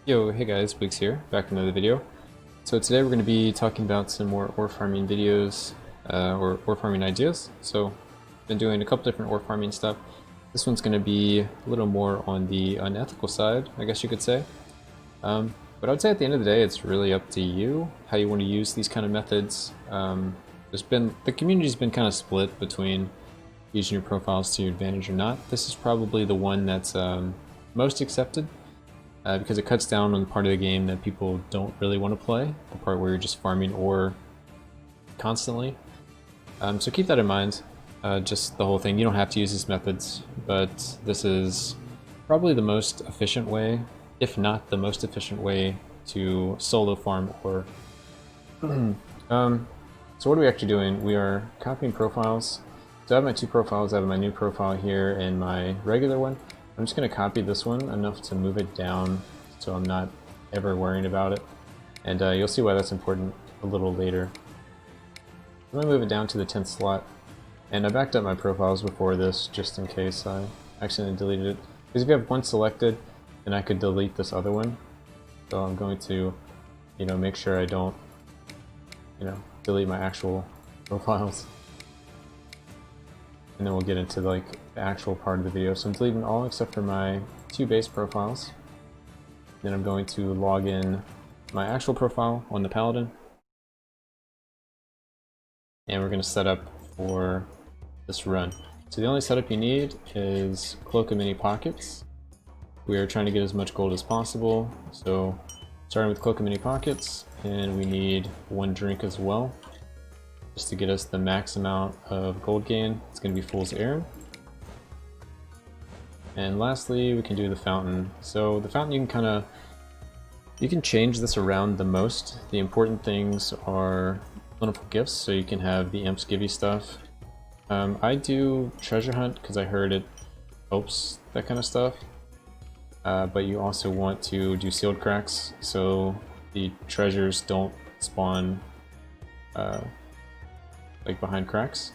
Yo, hey guys, Biggs here, back with another video. So today we're going to be talking about some more ore farming videos, or ore farming ideas. So I've been doing a couple different ore farming stuff. This one's going to be a little more on the unethical side, I guess you could say. But I'd say at the end of the day, it's really up to you, how you want to use these kind of methods. The community's been kind of split between using your profiles to your advantage or not. This is probably the one that's most accepted. Because it cuts down on the part of the game that people don't really want to play, the part where you're just farming ore constantly. So keep that in mind, just the whole thing. You don't have to use these methods, but this is probably the most efficient way, if not the most efficient way, to solo farm ore. So what are we actually doing? We are copying profiles. So I have my two profiles. I have my new profile here and my regular one. I'm just going to copy this one enough to move it down so I'm not ever worrying about it. And you'll see why that's important a little later. I'm going to move it down to the 10th slot. And I backed up my profiles before this just in case I accidentally deleted it. Because if you have one selected, then I could delete this other one. So I'm going to, make sure I don't, delete my actual profiles. And then we'll get into the actual part of the video. So I'm deleting all except for my two base profiles. Then I'm going to log in my actual profile on the Paladin. And we're going to set up for this run. So the only setup you need is Cloak of Many Pockets. We are trying to get as much gold as possible. So starting with Cloak of Many Pockets, and we need one drink as well, just to get us the max amount of gold gain. It's going to be Fool's Errand. And lastly, we can do the fountain. So the fountain, you can change this around the most. The important things are plentiful gifts, so you can have the imps give you stuff. I do treasure hunt because I heard it helps that kind of stuff. But you also want to do sealed cracks, so the treasures don't spawn behind cracks.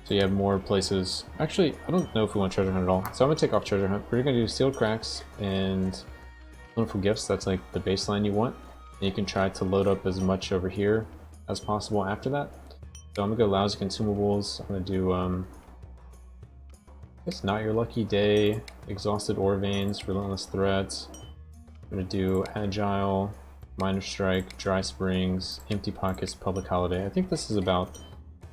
So you have more places. Actually, I don't know if we want treasure hunt at all. So I'm gonna take off treasure hunt. We're gonna do sealed cracks and plentiful gifts. That's like the baseline you want. And you can try to load up as much over here as possible after that. So I'm gonna go lousy consumables. I'm gonna do I guess not your lucky day, exhausted ore veins, relentless threats. I'm gonna do agile, minor strike, dry springs, empty pockets, public holiday. I think this is about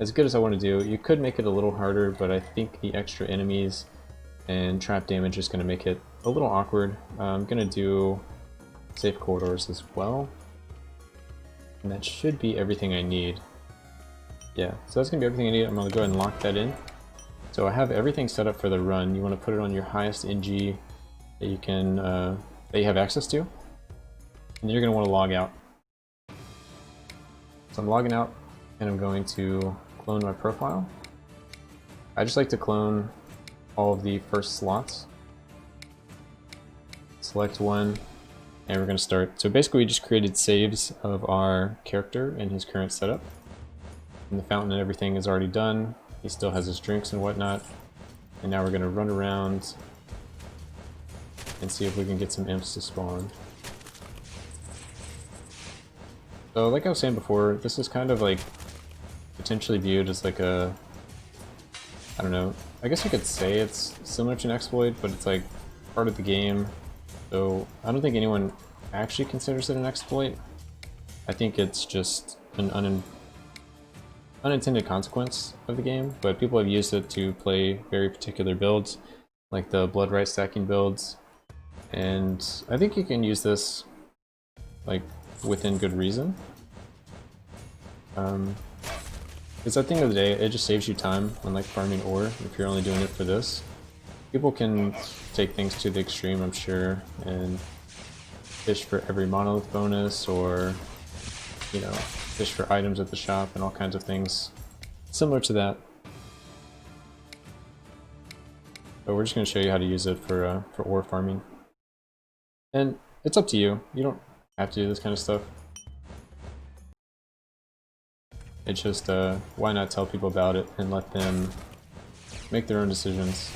as good as I want to do. You could make it a little harder, but I think the extra enemies and trap damage is going to make it a little awkward. I'm going to do safe corridors as well. And that should be everything I need. Yeah, so that's going to be everything I need. I'm going to go ahead and lock that in. So I have everything set up for the run. You want to put it on your highest NG that you can, that you have access to. And you're going to want to log out. So I'm logging out, and I'm going to clone my profile. I just like to clone all of the first slots. Select one, and we're going to start. So basically we just created saves of our character in his current setup. And the fountain and everything is already done. He still has his drinks and whatnot. And now we're going to run around and see if we can get some imps to spawn. So like I was saying before, this is kind of like potentially viewed as like a, I don't know, I guess you could say it's similar to an exploit, but it's like part of the game. So I don't think anyone actually considers it an exploit. I think it's just an unintended consequence of the game, but people have used it to play very particular builds, like the blood right stacking builds. And I think you can use this like within good reason. Because at the end of the day, it just saves you time when farming ore if you're only doing it for this. People can take things to the extreme, I'm sure, and fish for every monolith bonus, or fish for items at the shop and all kinds of things similar to that. But we're just going to show you how to use it for ore farming. And it's up to you. You don't have to do this kind of stuff. It's just, why not tell people about it and let them make their own decisions.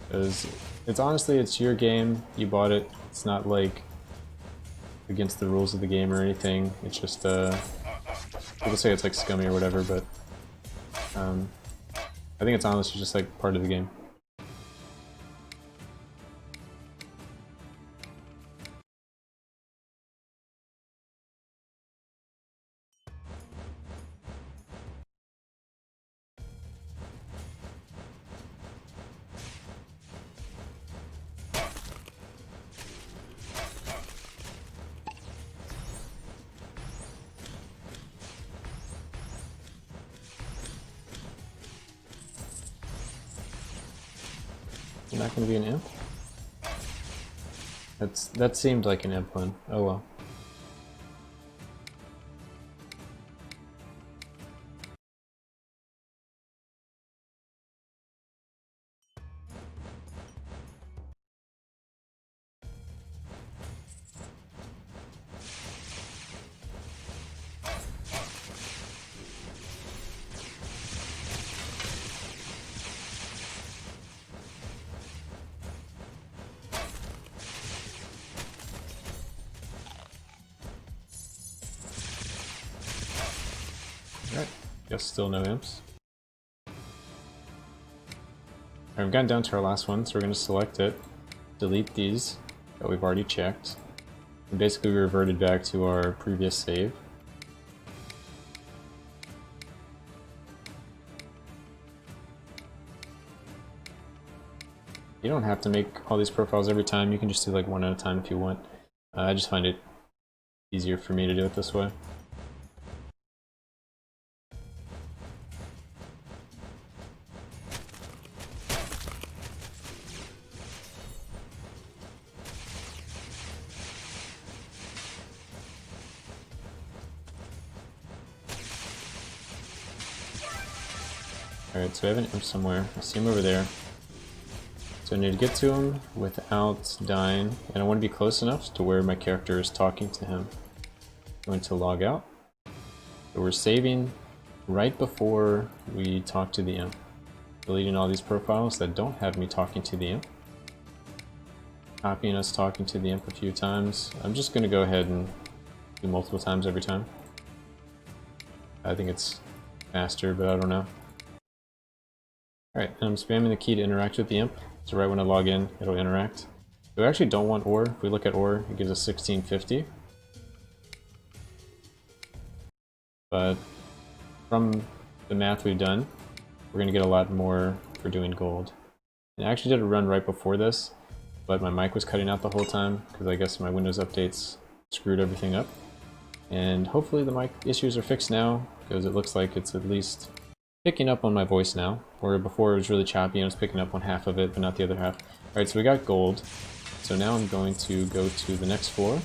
Because It's honestly, it's your game, you bought it, it's not like against the rules of the game or anything, it's just, people say it's like scummy or whatever, but, I think it's honestly just like part of the game. You're not gonna be an imp? That seemed like an imp one. Oh well. Alright, guess still no imps. Alright, we've gotten down to our last one, so we're going to select it, delete these that we've already checked, and basically we reverted back to our previous save. You don't have to make all these profiles every time, you can just do like one at a time if you want. I just find it easier for me to do it this way. Alright, so I have an imp somewhere. I see him over there. So I need to get to him without dying, and I want to be close enough to where my character is talking to him. I'm going to log out. So we're saving right before we talk to the imp. Deleting all these profiles that don't have me talking to the imp. Copying us talking to the imp a few times. I'm just going to go ahead and do multiple times every time. I think it's faster, but I don't know. Alright, and I'm spamming the key to interact with the imp. So right when I log in, it'll interact. We actually don't want ore. If we look at ore, it gives us 1650. But from the math we've done, we're going to get a lot more for doing gold. And I actually did a run right before this, but my mic was cutting out the whole time because I guess my Windows updates screwed everything up. And hopefully the mic issues are fixed now, because it looks like it's at least picking up on my voice now, where before it was really choppy and I was picking up on half of it, but not the other half. Alright, so we got gold. So now I'm going to go to the next floor.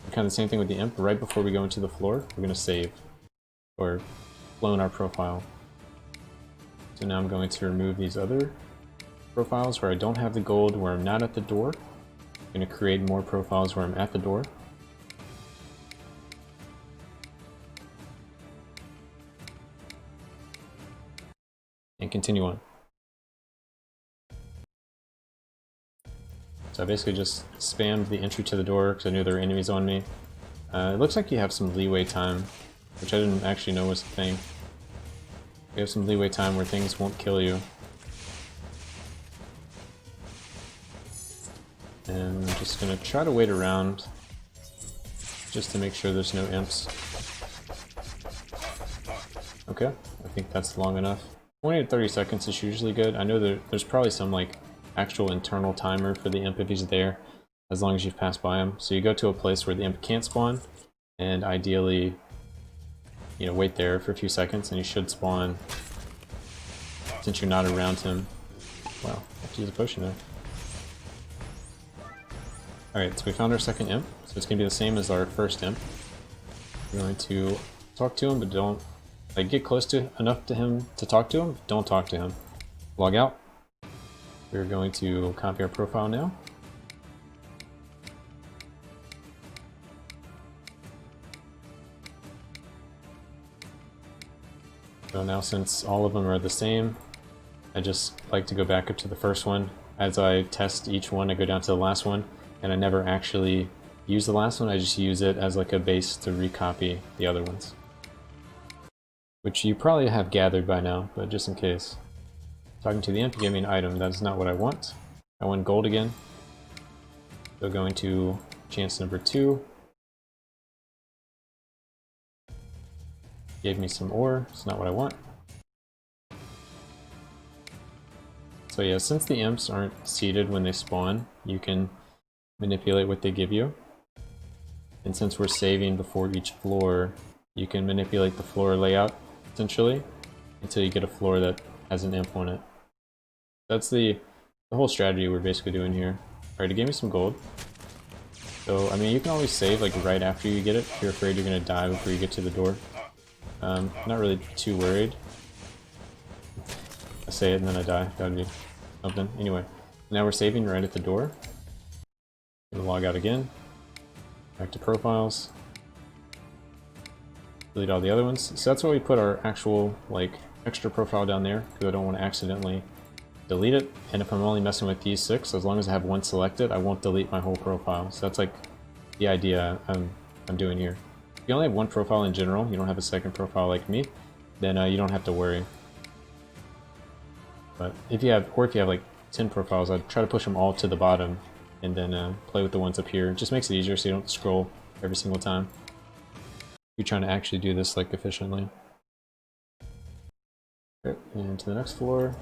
Kind of the same thing with the imp. Right before we go into the floor, we're going to save. Or clone our profile. So now I'm going to remove these other profiles where I don't have the gold, where I'm not at the door. I'm going to create more profiles where I'm at the door. And continue on. So I basically just spammed the entry to the door because I knew there were enemies on me. It looks like you have some leeway time, which I didn't actually know was a thing. You have some leeway time where things won't kill you. And I'm just going to try to wait around just to make sure there's no imps. Okay, I think that's long enough. 20 to 30 seconds is usually good. I know there's probably some like actual internal timer for the imp if he's there, as long as you've passed by him. So you go to a place where the imp can't spawn, and ideally, you know, wait there for a few seconds and he should spawn since you're not around him. Wow, I have to use a potion there. Alright, so we found our second imp, so it's going to be the same as our first imp. We're going to talk to him, but don't like get close to enough to him to talk to him, don't talk to him. Log out. We're going to copy our profile now. So now since all of them are the same, I just like to go back up to the first one. as I test each one, I go down to the last one, and I never actually use the last one, I just use it as like a base to recopy the other ones. Which you probably have gathered by now, but just in case. Talking to the imp, you gave me an item. That is not what I want. I want gold again. So going to chance number 2. Gave me some ore. It's not what I want. So yeah, since the imps aren't seated when they spawn, you can manipulate what they give you. And since we're saving before each floor, you can manipulate the floor layout, essentially, until you get a floor that has an imp on it. That's the whole strategy we're basically doing here. Alright, it gave me some gold. So, I mean, you can always save like right after you get it, if you're afraid you're gonna die before you get to the door. Not really too worried. I say it and then I die, that would be something. Anyway, now we're saving right at the door. Gonna log out again. Back to profiles. Delete all the other ones. So that's why we put our actual, like, extra profile down there, because I don't want to accidentally delete it. And if I'm only messing with these 6, as long as I have one selected, I won't delete my whole profile. So that's like the idea I'm doing here. If you only have one profile in general, you don't have a second profile like me, then you don't have to worry. But if you have like 10 profiles, I'd try to push them all to the bottom and then play with the ones up here. It just makes it easier so you don't scroll every single time. You're trying to actually do this like efficiently. Okay, and to the next floor.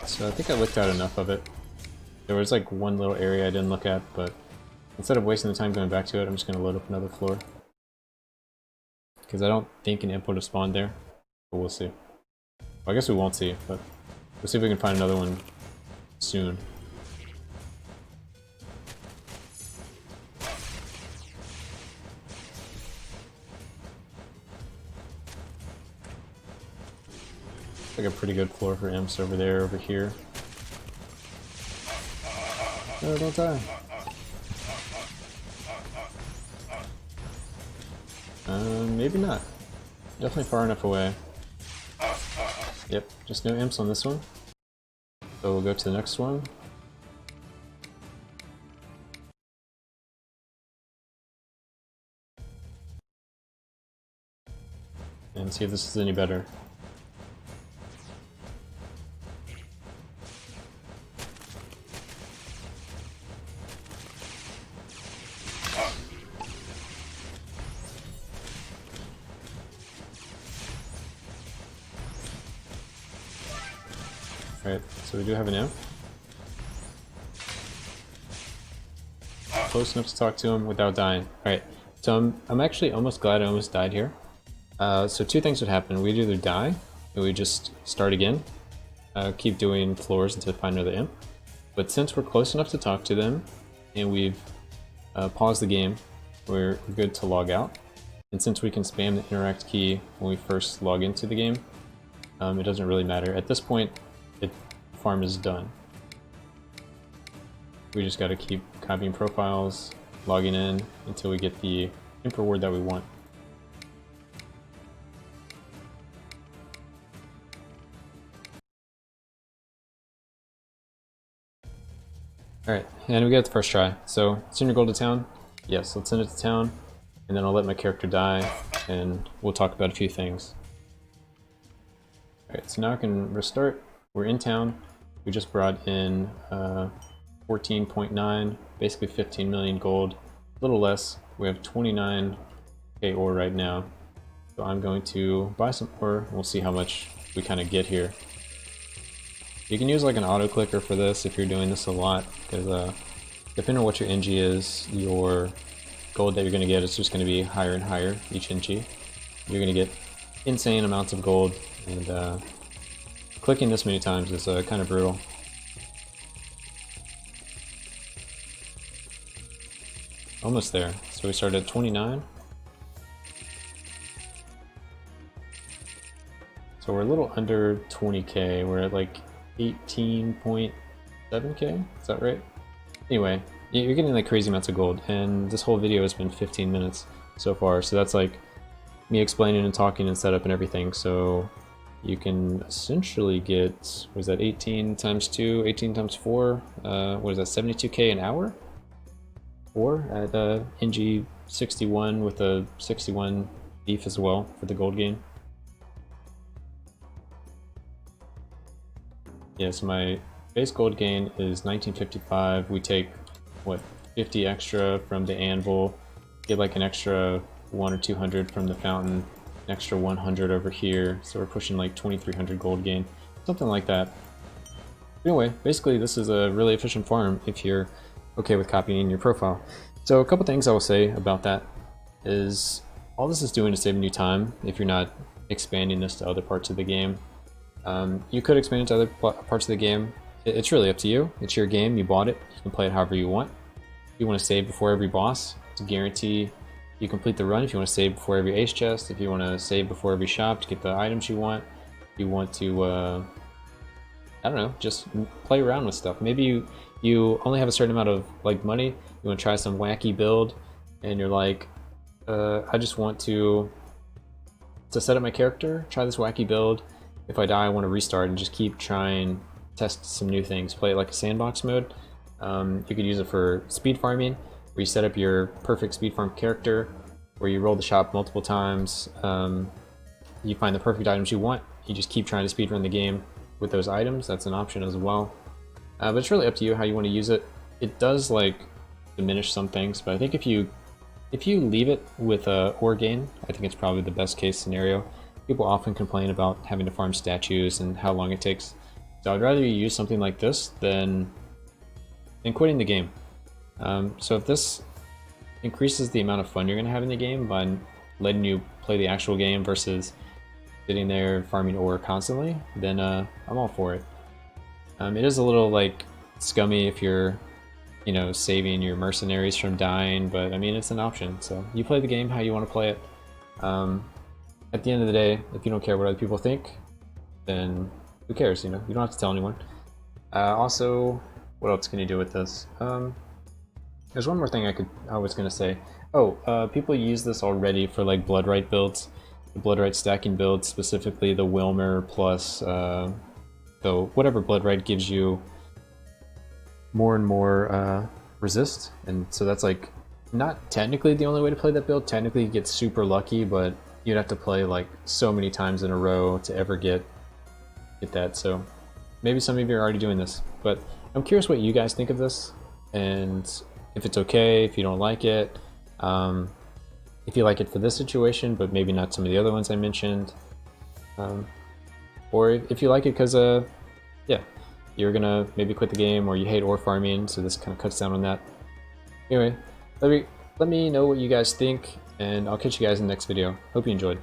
So I think I looked at enough of it. There was like one little area I didn't look at, but instead of wasting the time going back to it, I'm just going to load up another floor. Because I don't think an imp would have spawned there, but we'll see. Well, I guess we won't see, but we'll see if we can find another one soon. Like a pretty good floor for imps over there, over here. No, don't die. Maybe not. Definitely far enough away. Yep, just no imps on this one. So we'll go to the next one. And see if this is any better. Alright, so we do have an imp. Close enough to talk to him without dying. Alright, so I'm actually almost glad I almost died here. So 2 things would happen. We'd either die, or we'd just start again. Keep doing floors until we find another imp. But since we're close enough to talk to them, and we've paused the game, we're good to log out. And since we can spam the interact key when we first log into the game, it doesn't really matter. At this point, the farm is done. We just gotta keep copying profiles, logging in, until we get the imp reward that we want. Alright, and we got the first try. So, send your gold to town? Yes, let's send it to town, and then I'll let my character die, and we'll talk about a few things. Alright, so now I can restart. We're in town. We just brought in 14.9, basically 15 million gold, a little less. We have 29k ore right now. So I'm going to buy some ore, and we'll see how much we kind of get here. You can use like an auto clicker for this if you're doing this a lot, because depending on what your NG is, your gold that you're going to get is just going to be higher and higher each NG. You're going to get insane amounts of gold, and clicking this many times is kind of brutal. Almost there. So we started at 29. So So we're a little under 20k. We're at like 18.7k. Is that right? Anyway, you're getting like crazy amounts of gold, and this whole video has been 15 minutes so far. So that's like me explaining and talking and setup and everything. So you can essentially get, what is that, 18 times 2, 18 times 4, what is that, 72k an hour? Or at NG 61 with a 61 beef as well for the gold gain. Yeah, so my base gold gain is 1955. We take, what, 50 extra from the anvil, get like an extra 100 or 200 from the fountain, an extra 100 over here, so we're pushing like 2300 gold gain, something like that. Anyway, basically this is a really efficient farm if you're okay with copying your profile. So a couple things I will say about that is all this is doing is saving you time if you're not expanding this to other parts of the game. You could expand it to other parts of the game. It's really up to you. It's your game, you bought it, you can play it however you want. If you want to save before every boss to guarantee you complete the run, if you want to save before every ace chest, if you want to save before every shop to get the items you want, if you want to, I don't know, just play around with stuff. Maybe you only have a certain amount of like money, you want to try some wacky build, and you're like, I just want to set up my character, try this wacky build. If I die, I want to restart and just keep trying, test some new things, play it like a sandbox mode. You could use it for speed farming, where you set up your perfect speed farm character, where you roll the shop multiple times, you find the perfect items you want, you just keep trying to speed run the game with those items. That's an option as well. But it's really up to you how you want to use it. It does like diminish some things, but I think if you leave it with ore gain, I think it's probably the best case scenario. People often complain about having to farm statues and how long it takes. So I'd rather you use something like this than quitting the game. So if this increases the amount of fun you're going to have in the game by letting you play the actual game versus sitting there farming ore constantly, then I'm all for it. It is a little like scummy if you're, you know, saving your mercenaries from dying, but I mean, it's an option. So you play the game how you want to play it. At the end of the day, if you don't care what other people think, then who cares, you know? You don't have to tell anyone. Also, what else can you do with this? There's one more thing I was gonna say. Oh, people use this already for like Bloodright builds, the Bloodright stacking builds, specifically the Wilmer plus, so whatever Bloodright gives you more and more resist, and so that's like not technically the only way to play that build. Technically you get super lucky, but you'd have to play like so many times in a row to ever get that. So maybe some of you are already doing this, but I'm curious what you guys think of this, and if it's okay, if you don't like it, if you like it for this situation but maybe not some of the other ones I mentioned, or if you like it because yeah, you're gonna maybe quit the game, or you hate ore farming, so this kind of cuts down on that. Anyway, let me know what you guys think, and I'll catch you guys in the next video. Hope you enjoyed.